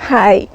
Hi,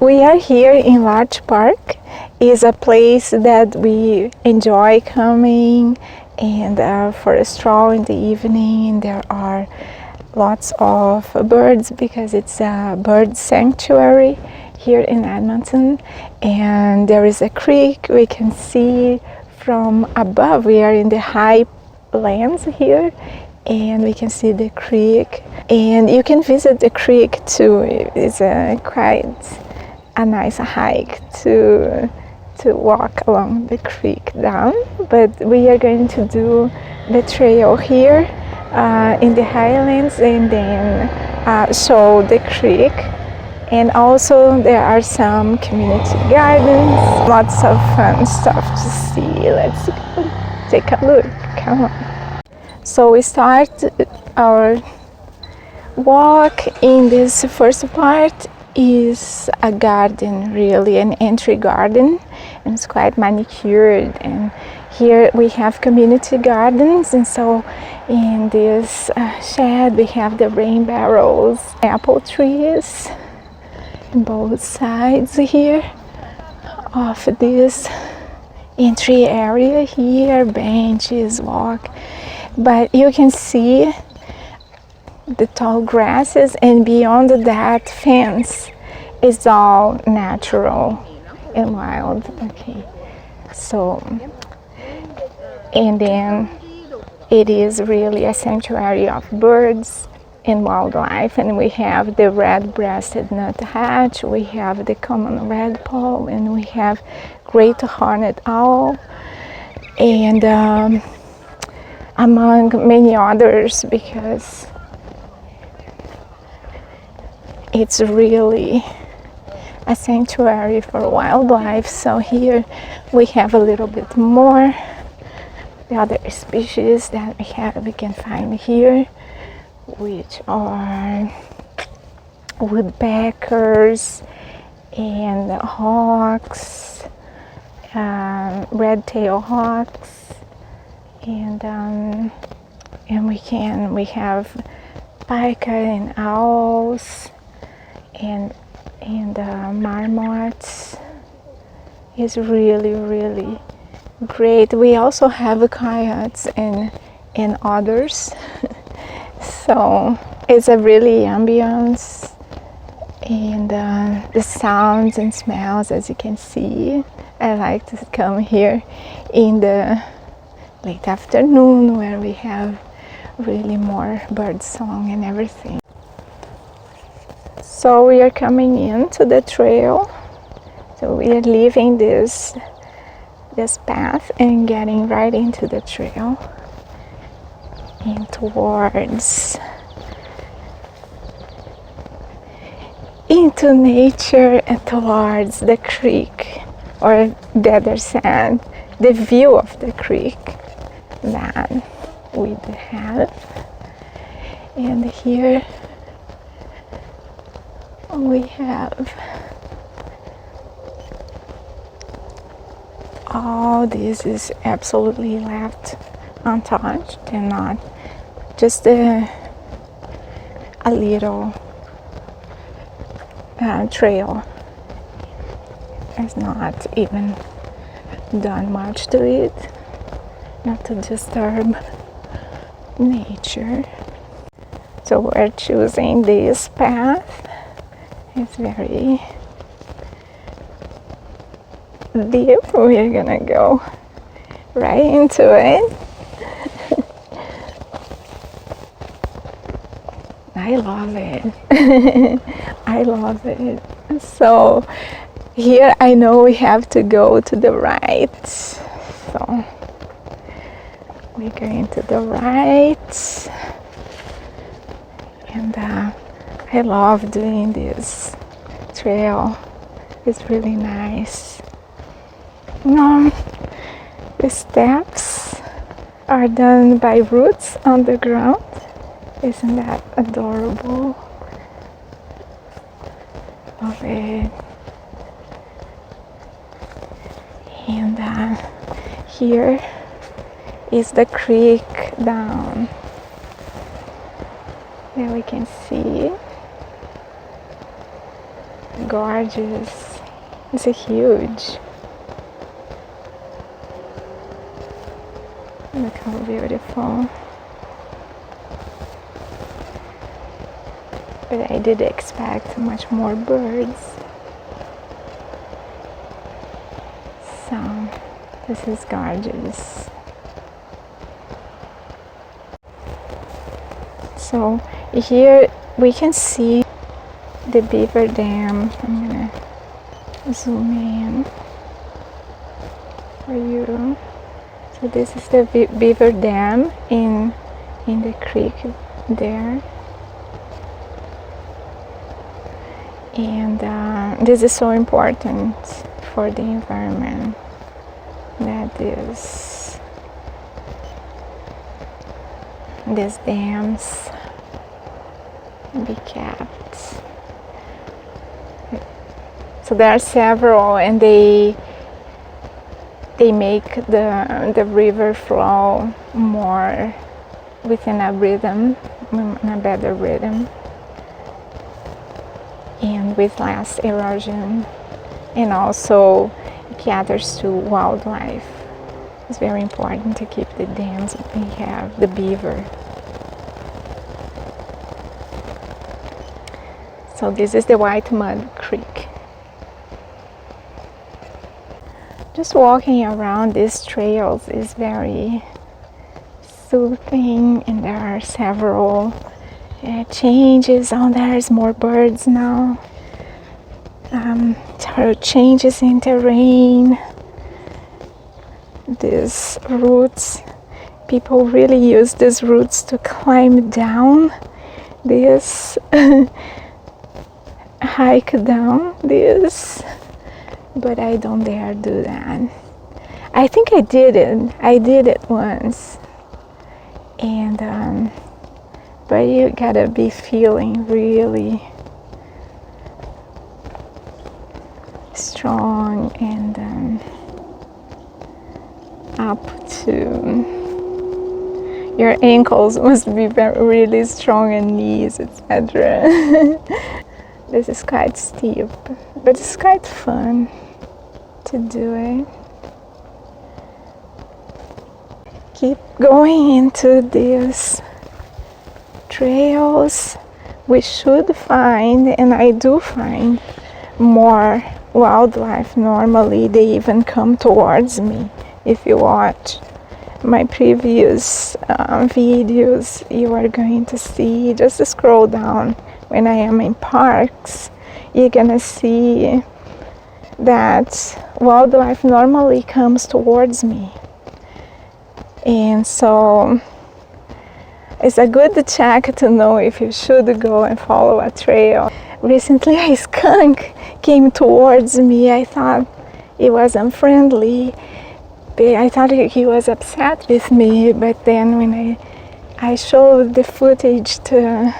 we are here in Larch Park. It's a place that we enjoy coming and for a stroll in the evening. There are lots of birds because it's a bird sanctuary here in Edmonton, and there is a creek we can see from above. We are in the highlands here, and we can see the creek, and you can visit the creek too. It's quite a nice hike to walk along the creek down, but we are going to do the trail here in the highlands and then show the creek. And also there are some community gardens, lots of fun stuff to see. Let's go take a look. Come on. So we start our walk in this first part is a garden, really an entry garden, and it's quite manicured. And here we have community gardens, and so in this shed we have the rain barrels, apple trees on both sides here of this entry area here, benches, walk. But you can see the tall grasses, and beyond that fence is all natural and wild. Okay, so, and then it is really a sanctuary of birds and wildlife, and we have the red-breasted nuthatch, we have the common redpoll, and we have great horned owl, and among many others, because it's really a sanctuary for wildlife. So here we have a little bit more the other species that we can find here, which are woodpeckers and hawks, red-tailed hawks, and we have pika and owls and marmots. Is really great. We also have coyotes and others. So it's a really ambience, and the sounds and smells, as you can see. I like to come here in the late afternoon where we have really more bird song and everything. So we are coming into the trail. So we are leaving this path and getting right into the trail and towards into nature and towards the creek, or the other side, the view of the creek that we have. And here we have all this is absolutely left untouched and not just a little trail. Has not even done much to it, not to disturb nature. So we're choosing this path. It's very deep. We're gonna go right into it. I love it. I love it. So here I know we have to go to the right. So we're going to the right. And I love doing this trail. It's really nice. The steps are done by roots on the ground. Isn't that adorable? Love it. And here is the creek down. There we can see. Gorgeous. It's a huge. Look how beautiful. But I did expect much more birds. So this is gorgeous. So here we can see the Beaver Dam. I'm gonna zoom in for you. So this is the Beaver Dam in the creek there. And this is so important for the environment, that these dams be kept. So there are several, and they make the river flow more within a rhythm, in a better rhythm, and with less erosion, and also caters to wildlife. It's very important to keep the dams that we have, the beaver. So this is the Whitemud Creek. Just walking around these trails is very soothing, and there are several changes. Oh, there's more birds now. There are changes in terrain. These roots, people really use these roots to climb down this, hike down this, but I don't dare do that. I think I did it once, and but you gotta be feeling really strong and up to your ankles must be really strong, and knees, etc. This is quite steep, but it's quite fun to do it. Keep going into these trails. We should find, and I do find, more wildlife. Normally they even come towards me. If you watch my previous videos, you are going to see, just scroll down, when I am in parks, you're gonna see that wildlife normally comes towards me. And so it's a good check to know if you should go and follow a trail. Recently a skunk came towards me. I thought it was unfriendly. I thought he was upset with me, but then when I showed the footage to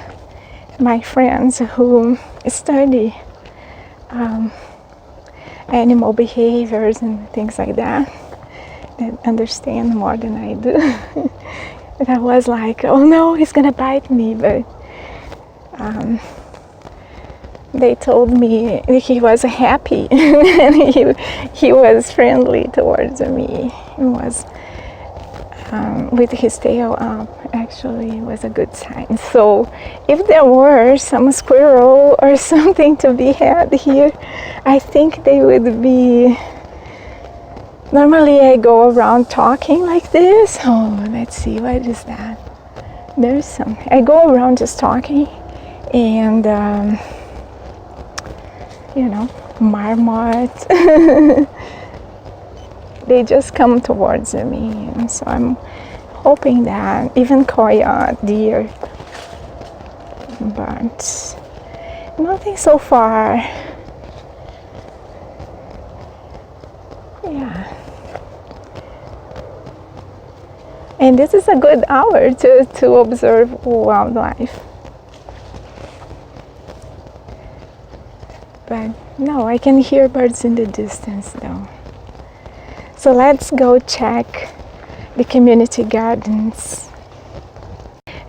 my friends who study animal behaviors and things like that understand more than I do. But I was like, oh no, he's gonna bite me, but they told me he was happy and he was friendly towards me. He was with his tail up, actually was a good sign. So if there were some squirrel or something to be had here, I think they would be. Normally I go around talking like this. Oh, let's see, what is that? There's some. I go around just talking, and you know, marmots. They just come towards me, and so I'm hoping that even coyote, deer, but nothing so far. Yeah. And this is a good hour to observe wildlife. But no, I can hear birds in the distance though. So let's go check the community gardens.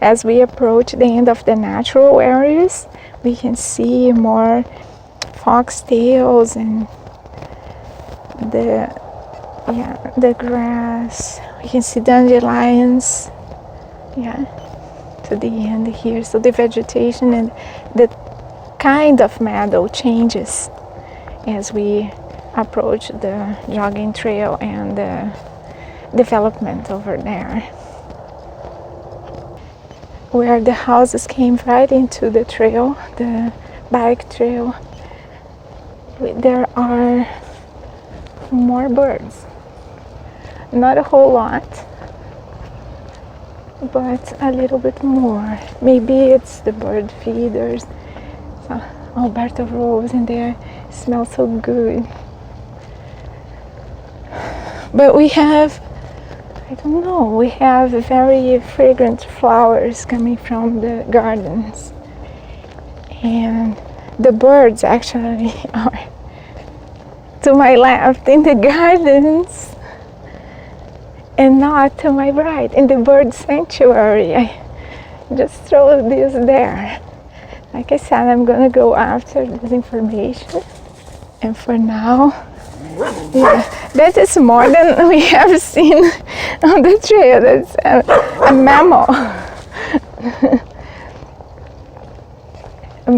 As we approach the end of the natural areas, we can see more foxtails and the grass. You can see dandelions, to the end here. So the vegetation and the kind of meadow changes as we approach the jogging trail and the development over there. Where the houses came right into the trail, the bike trail, there are more birds. Not a whole lot, but a little bit more. Maybe it's the bird feeders. So, Alberta rose in there, smells so good. But we have, I don't know, we have very fragrant flowers coming from the gardens. And the birds actually are to my left in the gardens and not to my right in the bird sanctuary. I just throw this there. Like I said, I'm gonna go after this information. And for now, that is more than we have seen on the trail. That's a mammal.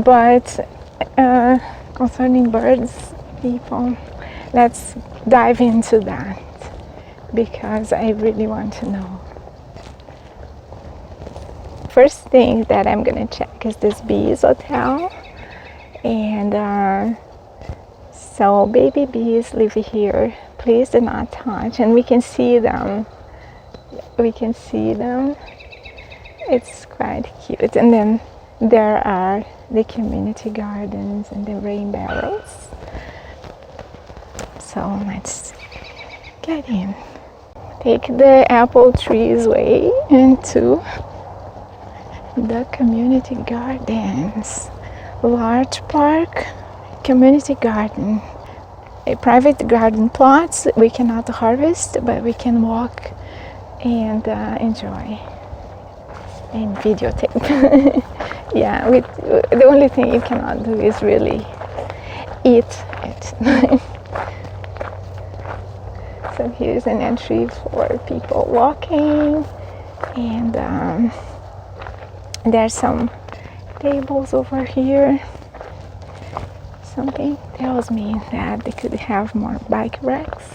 But concerning birds, people, let's dive into that because I really want to know. First thing that I'm gonna check is this bees hotel, and so baby bees live here. Please do not touch, and we can see them. It's quite cute. And then there are the community gardens and the rain barrels. So let's get in. Take the apple trees way into the community gardens. Larch Park Community Garden. A private garden plots we cannot harvest, but we can walk and enjoy and videotape. The only thing you cannot do is really eat it. So here's an entry for people walking, and there's some tables over here. Something tells me that they could have more bike racks.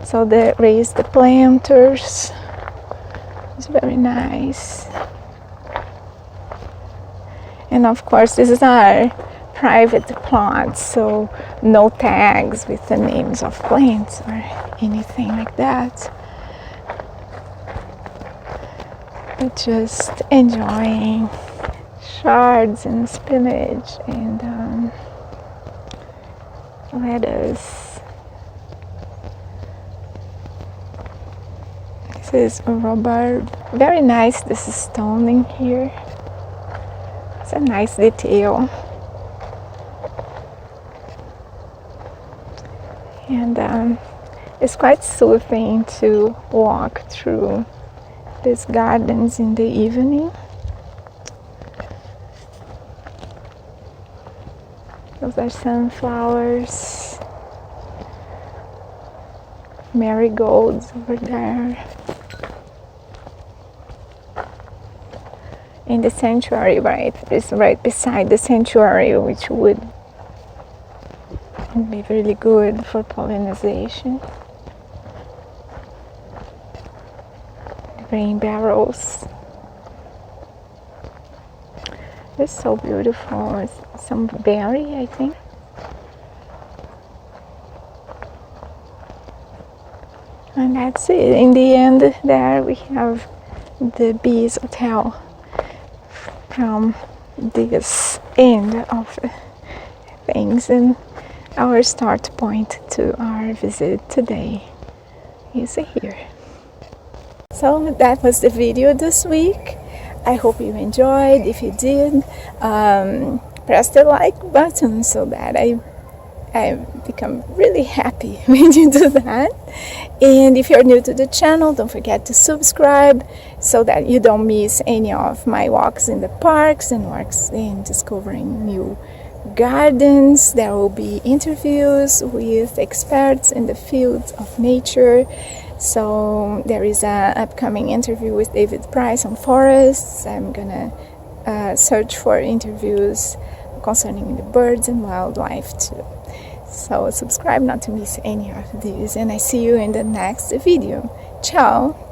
So they raised the planters. It's very nice. And of course, this is our private plots, so no tags with the names of plants or anything like that. But just enjoying shards and spinach and lettuce. This is a rhubarb. Very nice, this is stone in here. It's a nice detail. And it's quite soothing to walk through these gardens in the evening. Those are sunflowers, marigolds over there. In the sanctuary, is right beside the sanctuary, which would be really good for pollination. Rain barrels. It's so beautiful. It's some berry, I think. And that's it. In the end, there we have the Bees Hotel from this end of things, and our start point to our visit today is here. So that was the video this week. I hope you enjoyed. If you did, press the like button so that I become really happy when you do that. And if you're new to the channel, don't forget to subscribe so that you don't miss any of my walks in the parks and walks in discovering new gardens. There will be interviews with experts in the field of nature. So there is an upcoming interview with David Price on forests. I'm gonna search for interviews concerning the birds and wildlife too. So subscribe not to miss any of these, and I see you in the next video. Ciao!